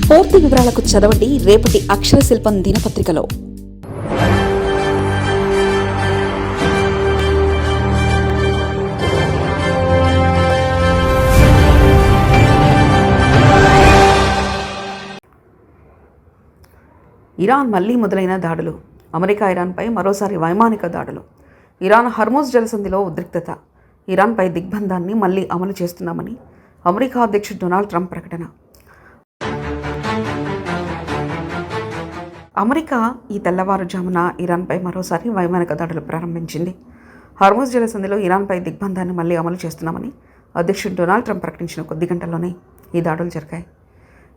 పూర్తి వివరాలకు చదవండి రేపటి అక్షర శిల్పం దినపత్రికలో. ఇరాన్ మళ్లీ మొదలైన దాడులు. అమెరికా ఇరాన్పై మరోసారి వైమానిక దాడులు. ఇరాన్ హర్మోజ్ జలసంధిలో ఉద్రిక్తత. ఇరాన్పై దిగ్బంధాన్ని మళ్లీ అమలు చేస్తున్నామని అమెరికా అధ్యక్షుడు డొనాల్డ్ ట్రంప్ ప్రకటన. అమెరికా ఈ తెల్లవారుజామున ఇరాన్పై మరోసారి వైమానిక దాడులు ప్రారంభించింది. హర్మోజ్ జలసంధిలో ఇరాన్పై దిగ్బంధాన్ని మళ్లీ అమలు చేస్తున్నామని అధ్యక్షుడు డొనాల్డ్ ట్రంప్ ప్రకటించిన కొద్ది గంటల్లోనే ఈ దాడులు జరిగాయి.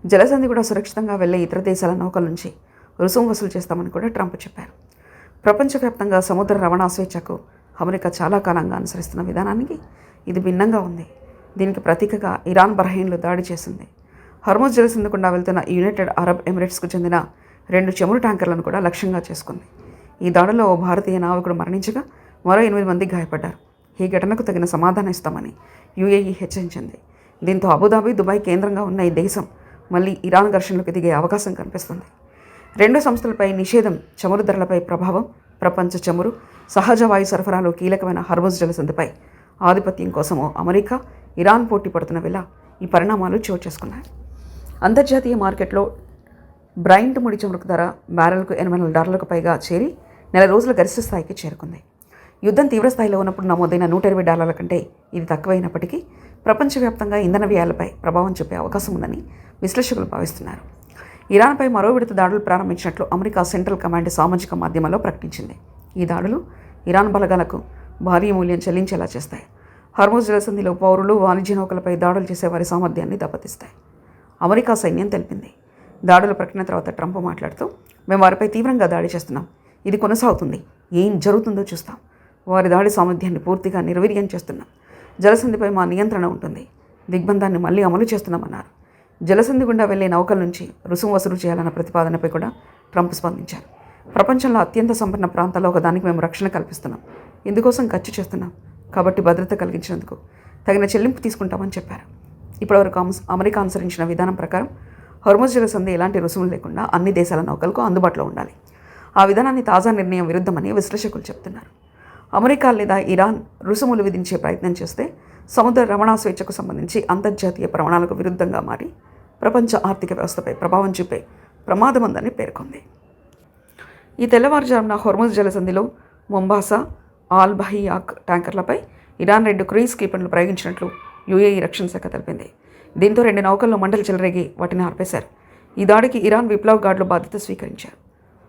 జలసంధి కూడా సురక్షితంగా వెళ్లే ఇతర దేశాల నౌకల నుంచి రుసుము వసూలు చేస్తామని కూడా ట్రంప్ చెప్పారు. ప్రపంచవ్యాప్తంగా సముద్ర రవాణా స్వేచ్ఛకు అమెరికా చాలా కాలంగా అనుసరిస్తున్న విధానానికి ఇది భిన్నంగా ఉంది. దీనికి ప్రతీకగా ఇరాన్ బహ్రెయిన్లో దాడి చేసింది. హర్మోజ్ జలసంధి గుండా వెళ్తున్న యునైటెడ్ అరబ్ ఎమిరేట్స్కు చెందిన 2 చమురు ట్యాంకర్లను కూడా లక్ష్యంగా చేసుకుంది. ఈ దాడిలో ఓ భారతీయ నావికుడు మరణించగా మరో 8 మంది గాయపడ్డారు. ఈ ఘటనకు తగిన సమాధానం ఇస్తామని యుఏఈ హెచ్చరించింది. దీంతో అబుదాబి, దుబాయ్ కేంద్రంగా ఉన్న ఈ దేశం మళ్లీ ఇరాన్ ఘర్షణలకు దిగే అవకాశం కనిపిస్తుంది. 2 సంస్థలపై నిషేధం, చమురు ధరలపై ప్రభావం, ప్రపంచ చమురు, సహజ వాయు సరఫరాలో కీలకమైన హర్మోజ్ జలసంధిపై ఆధిపత్యం కోసమో అమెరికా, ఇరాన్ పోటీ పడుతున్న వేళ ఈ పరిణామాలు చోటు చేసుకున్నాయి. అంతర్జాతీయ మార్కెట్లో బ్రైంట్ ముడి చమురు ధర బ్యారెల్కు $80 పైగా చేరి నెల రోజుల గరిష్ట స్థాయికి చేరుకుంది. యుద్ధం తీవ్రస్థాయిలో ఉన్నప్పుడు నమోదైన $120 కంటే ఇది తక్కువైనప్పటికీ ప్రపంచవ్యాప్తంగా ఇంధన వ్యయాలపై ప్రభావం చూపే అవకాశం ఉందని విశ్లేషకులు భావిస్తున్నారు. ఇరాన్పై మరో విడత దాడులు ప్రారంభించినట్లు అమెరికా సెంట్రల్ కమాండ్ సామాజిక మాధ్యమాల్లో ప్రకటించింది. ఈ దాడులు ఇరాన్ బలగాలకు భారీ మూల్యం చెల్లించేలా చేస్తాయి. హర్మోజ్ జలసంధిలో పౌరులు, వాణిజ్య నౌకలపై దాడులు చేసే వారి సామర్థ్యాన్ని దెబ్బతీస్తాయి. అమెరికా సైన్యం తెలిపింది. దాడుల ప్రకటన తర్వాత ట్రంప్ మాట్లాడుతూ, మేము వారిపై తీవ్రంగా దాడి చేస్తున్నాం. ఇది కొనసాగుతుంది. ఏం జరుగుతుందో చూస్తాం. వారి దాడి సామర్థ్యాన్ని పూర్తిగా నిర్వీర్యం చేస్తున్నాం. జలసంధిపై మా నియంత్రణ ఉంటుంది. దిగ్బంధాన్ని మళ్లీ అమలు చేస్తున్నామన్నారు. జలసంధి గుండా వెళ్లే నౌకల నుంచి రుసుము వసూలు చేయాలన్న ప్రతిపాదనపై కూడా ట్రంప్ స్పందించారు. ప్రపంచంలో అత్యంత సంపన్న ప్రాంతాల్లో ఒకదానికి మేము రక్షణ కల్పిస్తున్నాం. ఇందుకోసం ఖర్చు చేస్తున్నాం. కాబట్టి భద్రత కలిగించినందుకు తగిన చెల్లింపు తీసుకుంటామని చెప్పారు. ఇప్పటివరకు అమెరికా అనుసరించిన విధానం ప్రకారం హర్మోజ్ జలసంధి ఎలాంటి రుసుములు లేకుండా అన్ని దేశాల నౌకలకు అందుబాటులో ఉండాలి. ఆ విధానాన్ని తాజా నిర్ణయం విరుద్ధమని విశ్లేషకులు చెబుతున్నారు. అమెరికా లేదా ఇరాన్ రుసుములు విధించే ప్రయత్నం చేస్తే సముద్ర రవాణా స్వేచ్ఛకు సంబంధించి అంతర్జాతీయ ప్రమాణాలకు విరుద్ధంగా మారి ప్రపంచ ఆర్థిక వ్యవస్థపై ప్రభావం చూపే ప్రమాదం ఉందని పేర్కొంది. ఈ తెల్లవారుజామున హర్మోజ్ జలసంధిలో మొంబాసా, ఆల్ బహియాక్ ట్యాంకర్లపై ఇరాన్ 2 క్రూయిజ్ క్షిపణులు ప్రయోగించినట్లు యుఏఈ రక్షణ శాఖ తెలిపింది. దీంతో 2 నౌకల్లో మంటలు చెలరేగి వాటిని ఆర్పేశారు. ఈ దాడికి ఇరాన్ విప్లవ్ గార్డులు బాధ్యత స్వీకరించారు.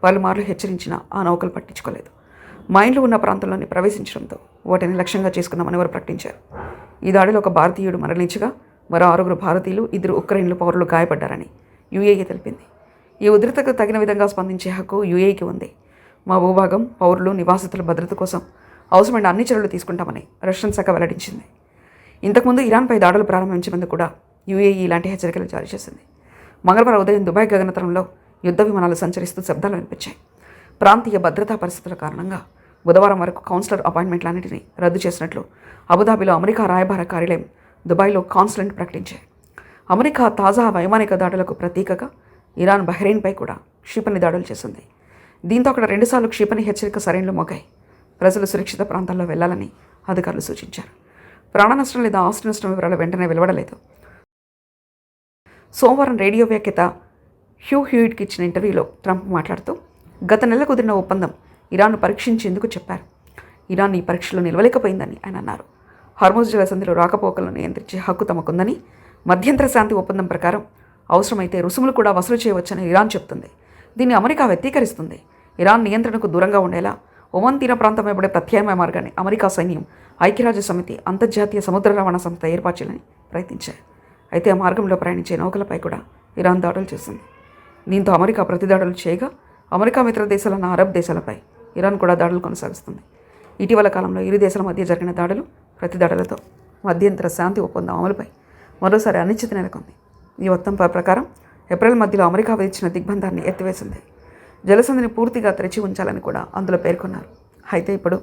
పలుమార్లు హెచ్చరించినా ఆ నౌకలు పట్టించుకోలేదు. మైన్లు ఉన్న ప్రాంతంలోని ప్రవేశించడంతో వాటిని లక్ష్యంగా చేసుకున్నామని వారు ప్రకటించారు. ఈ దాడిలో ఒక భారతీయుడు మరణించగా మరో 6 భారతీయులు, 2 ఉక్రెయిన్లు పౌరులు గాయపడ్డారని యుఏఈ తెలిపింది. ఈ ఉద్రిక్తతకు తగిన విధంగా స్పందించే హక్కు యుఏఈకి ఉంది. మా భూభాగం, పౌరులు, నివాసితుల భద్రత కోసం అవసరమైన అన్ని చర్యలు తీసుకుంటామని రక్షణ శాఖ వెల్లడించింది. ఇంతకుముందు ఇరాన్పై దాడులు ప్రారంభించినందుకు కూడా యుఏఈ ఇలాంటి హెచ్చరికలు జారీ చేసింది. మంగళవారం ఉదయం దుబాయ్ గగనతలంలో యుద్ధ విమానాలు సంచరిస్తూ శబ్దాలు వినిపించాయి. ప్రాంతీయ భద్రతా పరిస్థితుల కారణంగా బుధవారం వరకు కౌన్సిలర్ అపాయింట్మెంట్లన్నింటినీ రద్దు చేసినట్లు అబుదాబిలో అమెరికా రాయబార కార్యాలయం, దుబాయ్లో కాన్సులేట్ ప్రకటించాయి. అమెరికా తాజా వైమానిక దాడులకు ప్రతీకగా ఇరాన్ బహ్రెయిన్పై కూడా క్షిపణి దాడులు చేసింది. దీంతో అక్కడ 2 సార్లు క్షిపణి హెచ్చరిక సైరన్లు మోగాయి. ప్రజలు సురక్షిత ప్రాంతాల్లో వెళ్లాలని అధికారులు సూచించారు. ప్రాణ నష్టం లేదా ఆస్తి నష్టం వివరాలు వెంటనే వెలువడలేదు. సోమవారం రేడియో వ్యాఖ్యాత హ్యూ హ్యూయిట్కి ఇచ్చిన ఇంటర్వ్యూలో ట్రంప్ మాట్లాడుతూ, గత నెల కుదిరిన ఒప్పందం ఇరాన్ను పరీక్షించేందుకు చెప్పారు. ఇరాన్ ఈ పరీక్షలో నిలవలేకపోయిందని ఆయన అన్నారు. హర్మోజ్ జలసంధిలో రాకపోకలను నియంత్రించే హక్కు తమకుందని, మధ్యంతర శాంతి ఒప్పందం ప్రకారం అవసరమైతే రుసుములు కూడా వసూలు చేయవచ్చని ఇరాన్ చెబుతుంది. దీన్ని అమెరికా వ్యతిరేకిస్తుంది. ఇరాన్ నియంత్రణకు దూరంగా ఉండేలా ఒమన్ తీర ప్రాంతం వెంబడే ప్రత్యామ్నాయ మార్గాన్ని అమెరికా సైన్యం, ఐక్యరాజ్య సమితి, అంతర్జాతీయ సముద్ర రవాణా సంస్థ ఏర్పాటు చేయాలని ప్రయత్నించాయి. అయితే ఆ మార్గంలో ప్రయాణించే నౌకలపై కూడా ఇరాన్ దాడులు చేసింది. దీంతో అమెరికా ప్రతిదాడులు చేయగా అమెరికా మిత్ర దేశాలన్న అరబ్ దేశాలపై ఇరాన్ కూడా దాడులు కొనసాగిస్తుంది. ఇటీవల కాలంలో ఇరు దేశాల మధ్య జరిగిన దాడులు, ప్రతిదాడులతో మధ్యంతర శాంతి ఒప్పందం అమలుపై మరోసారి అనిశ్చితి నెలకొంది. ఈ ఒప్పందం ప్రకారం ఏప్రిల్ మధ్యలో అమెరికా విధించిన దిగ్బంధాన్ని ఎత్తివేసింది. జలసంధిని పూర్తిగా తెరిచి ఉంచాలని కూడా అందులో పేర్కొన్నారు. అయితే ఇప్పుడు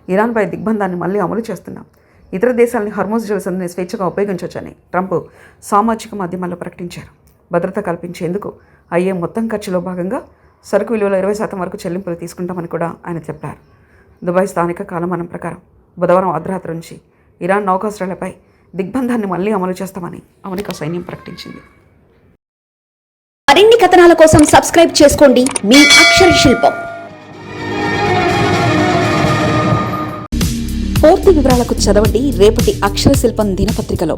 ఇరాన్పై దిగ్బంధాన్ని మళ్లీ అమలు చేస్తున్నాం. ఇతర దేశాలని హర్మోజ్ జలసంధిని స్వేచ్ఛగా ఉపయోగించవచ్చని ట్రంప్ సామాజిక మాధ్యమాల్లో ప్రకటించారు. భద్రత కల్పించేందుకు అయ్యే మొత్తం ఖర్చులో భాగంగా సరుకు విలువలో 20% వరకు చెల్లింపులు తీసుకుంటామని కూడా ఆయన చెప్పారు. దుబాయ్ స్థానిక కాలమానం ప్రకారం బుధవారం అర్ధరాత్రి నుంచి ఇరాన్ నౌకాశ్రయాలపై దిగ్బంధాన్ని మళ్లీ అమలు చేస్తామని అమెరికా సైన్యం ప్రకటించింది. మరిన్ని కథనాల కోసం సబ్స్క్రైబ్ చేసుకోండి మీ అక్షర శిల్పం. పూర్తి వివరాలకు చదవండి రేపటి అక్షర శిల్పం దినపత్రికలో.